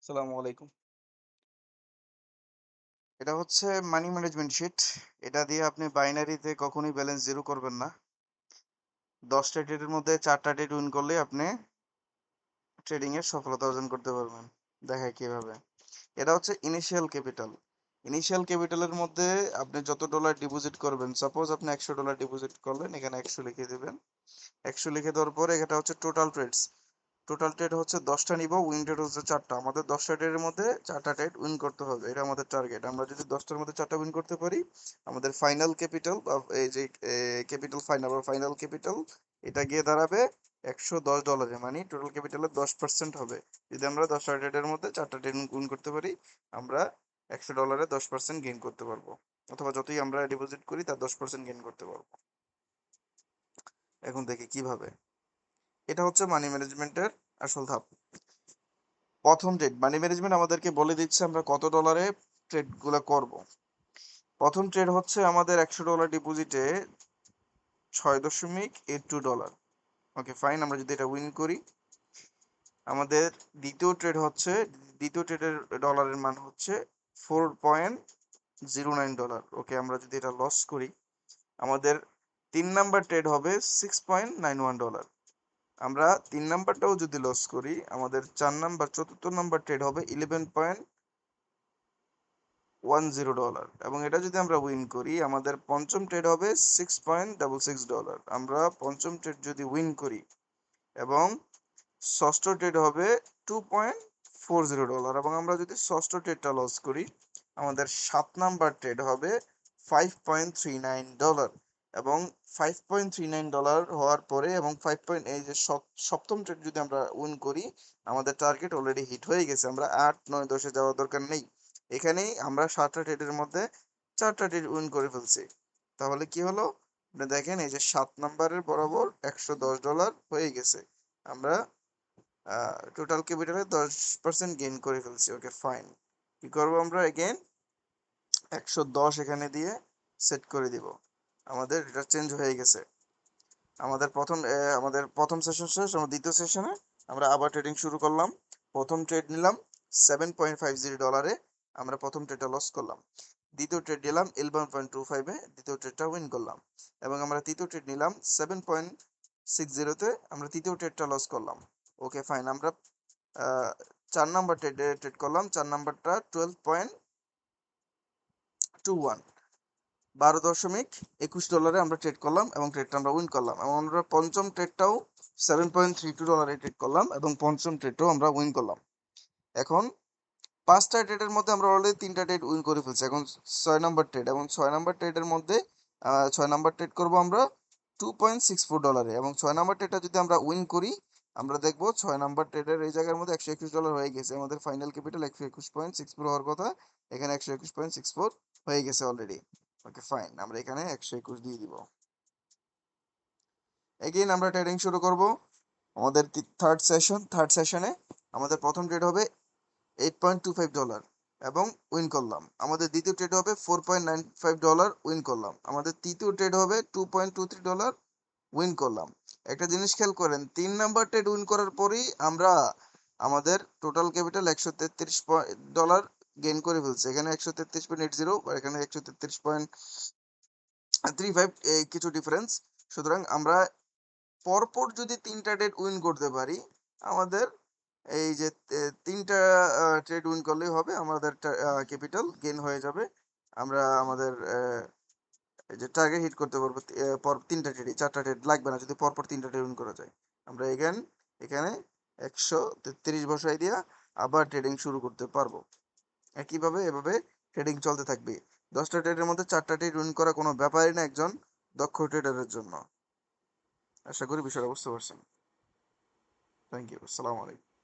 আসসালামু আলাইকুম। এটা হচ্ছে মানি ম্যানেজমেন্ট শিট। এটা দিয়ে আপনি বাইনারিতে কখনোই ব্যালেন্স জিরো করবেন না। 10টা ট্রেডের মধ্যে 4টা ট্রেড উইন করলে আপনি ট্রেডিং এর সফলতা অর্জন করতে পারবেন। দেখায় কিভাবে। এটা হচ্ছে ইনিশিয়াল ক্যাপিটাল। ইনিশিয়াল ক্যাপিটালের মধ্যে আপনি যত ডলার ডিপোজিট করবেন, সাপোজ আপনি $100 ডিপোজিট করলেন, এখানে 100 লিখে দিবেন। 100 লিখে দেওয়ার পরে এটা হচ্ছে টোটাল ট্রেডস। টোটাল ট্রেড হচ্ছে 10টা নিব, উইন ট্রেড হচ্ছে 4টা। আমাদের 10টা ট্রেডের মধ্যে 4টা ট্রেড উইন করতে হবে, এটা আমাদের টার্গেট। আমরা যদি 10টার মধ্যে 4টা উইন করতে পারি, আমাদের ফাইনাল ক্যাপিটাল বা এই যে ক্যাপিটাল ফাইনাল বা ফাইনাল ক্যাপিটাল এটা গিয়ে দাঁড়াবে $110, মানে টোটাল ক্যাপিটালের 10% হবে। যদি আমরা 10টা ট্রেডের মধ্যে 4টা ট্রেড উইন করতে পারি, আমরা $100 10% গেইন করতে পারবো, অথবা যতই আমরা ডিপোজিট করি তার 10% গেইন করতে পারবো। এখন দেখি কিভাবে। এটা হচ্ছে মানি ম্যানেজমেন্টের আসল ধাপ। প্রথম ট্রেড মানি ম্যানেজমেন্ট আমাদেরকে বলে দিচ্ছে আমরা কত ডলারে ট্রেড গুলো করব। প্রথম ট্রেড হচ্ছে আমাদের $100 ডিপোজিটে $6.82। ওকে ফাইন, আমরা যদি এটা উইন করি, আমাদের দ্বিতীয় ট্রেডের ডলারের মান হচ্ছে $4.09। ওকে, আমরা যদি এটা লস করি, আমাদের 3 নাম্বার ট্রেড হবে $6.91। আমরা 3 নাম্বারটাও যদি লস করি, আমাদের চতুর্থ নাম্বার ট্রেড হবে $11.10। এবং এটা যদি আমরা উইন করি, আমাদের পঞ্চম ট্রেড হবে $6.66। আমরা পঞ্চম ট্রেড যদি উইন করি, এবং ষষ্ঠ ট্রেড হবে $2.40। এবং আমরা যদি ষষ্ঠ ট্রেডটা লস করি, আমাদের 7 নাম্বার ট্রেড হবে $5.39। এবং $5.39 হওয়ার পরে, এবং এই যে সপ্তম ট্রেড যদি আমরা উইন করি, আমাদের টার্গেট অলরেডি হিট হয়ে গেছে। আমরা 8, 9, 10-এ যাওয়ার দরকার নেই। এখানেই আমরা 7টা ট্রেডের মধ্যে 4টা ট্রেড উইন করে ফেলছি। তাহলে কি হলো, আপনি দেখেন এই যে 7 নাম্বারের বরাবর $110 হয়ে গেছে। আমরা টোটাল ক্যাপিটালে 10% গেইন করে ফেলছি। ওকে ফাইন, কি করবো আমরা, এগেন 110 এখানে দিয়ে সেট করে দিব। আমাদের এটা চেঞ্জ হয়ে গেছে। আমাদের প্রথম সেশন শেষ, আমরা দ্বিতীয় সেশনে আমরা আবার ট্রেডিং শুরু করলাম। প্রথম ট্রেড নিলাম $7.50, আমরা প্রথম ট্রেডটা লস করলাম। দ্বিতীয় ট্রেড নিলাম 11.25-এ, দ্বিতীয় ট্রেডটা উইন করলাম। এবং আমরা তৃতীয় ট্রেড নিলাম 7.60-তে, আমরা তৃতীয় ট্রেডটা লস করলাম। ওকে ফাইন, আমরা 4 নাম্বার ট্রেড করলাম। 4 নাম্বারটা 12.21, $12.21 আমরা ট্রেড করলাম, এবং ট্রেডটা আমরা উইন করলাম। এবং আমরা পঞ্চম ট্রেডটাও $7.32 ট্রেড করলাম, এবং পঞ্চম ট্রেডটাও আমরা উইন করলাম। এখন 5টা ট্রেডের মধ্যে আমরা অলরেডি 3টা ট্রেড উইন করে ফেলছি। এখন 6 নাম্বার ট্রেড, এবং 6 নাম্বার ট্রেডের মধ্যে 6 নাম্বার ট্রেড করবো আমরা $2.64। এবং 6 নাম্বার ট্রেডটা যদি আমরা উইন করি, আমরা দেখবো 6 নাম্বার ট্রেডের এই জায়গার মধ্যে $121 হয়ে গেছে। আমাদের ফাইনাল ক্যাপিটাল 121.64 হওয়ার কথা, এখানে 121.64 হয়ে গেছে অলরেডি। ওকে ফাইন, আমরা এখানে 121 দিয়ে দিব। এগেইন আমরা ট্রেডিং শুরু করব। আমাদের থার্ড সেশনে আমাদের প্রথম ট্রেড হবে $8.25 এবং উইন করলাম। আমাদের দ্বিতীয় ট্রেড হবে $4.95, উইন করলাম। আমাদের তৃতীয় ট্রেড হবে $2.23, উইন করলাম। একটা জিনিস খেয়াল করেন, 3 নাম্বার ট্রেড উইন করার পরেই আমরা আমাদের টোটাল ক্যাপিটাল $133 গেইন করে ফেলছি। এখানে 133.80 আর এখানে 133.35, কিছু ডিফারেন্স। সুতরাং আমরা পরপর যদি 3টা ট্রেড উইন করতে পারি, আমাদের এই যে 3টা ট্রেড উইন করলেই হবে, আমাদের ক্যাপিটাল গেইন হয়ে যাবে। আমরা আমাদের এই যে টার্গেট হিট করতে পারবো। পর 3টা ট্রেডই, 4টা ট্রেড লাগবে না যদি পরপর 3টা ট্রেড উইন করা যায়। আমরা এখানে 133 বসাই দিয়া আবার ট্রেডিং শুরু করতে পারবো। একইভাবে এভাবে ট্রেডিং চলতে থাকবে। 10টা ট্রেডের মধ্যে 4টা ট্রেড উইন করা কোনো ব্যাপারই না একজন দক্ষ ট্রেডারের জন্য। আশা করি বিষয়টা বুঝতে পারছেন। Thank you. আসসালামু আলাইকুম।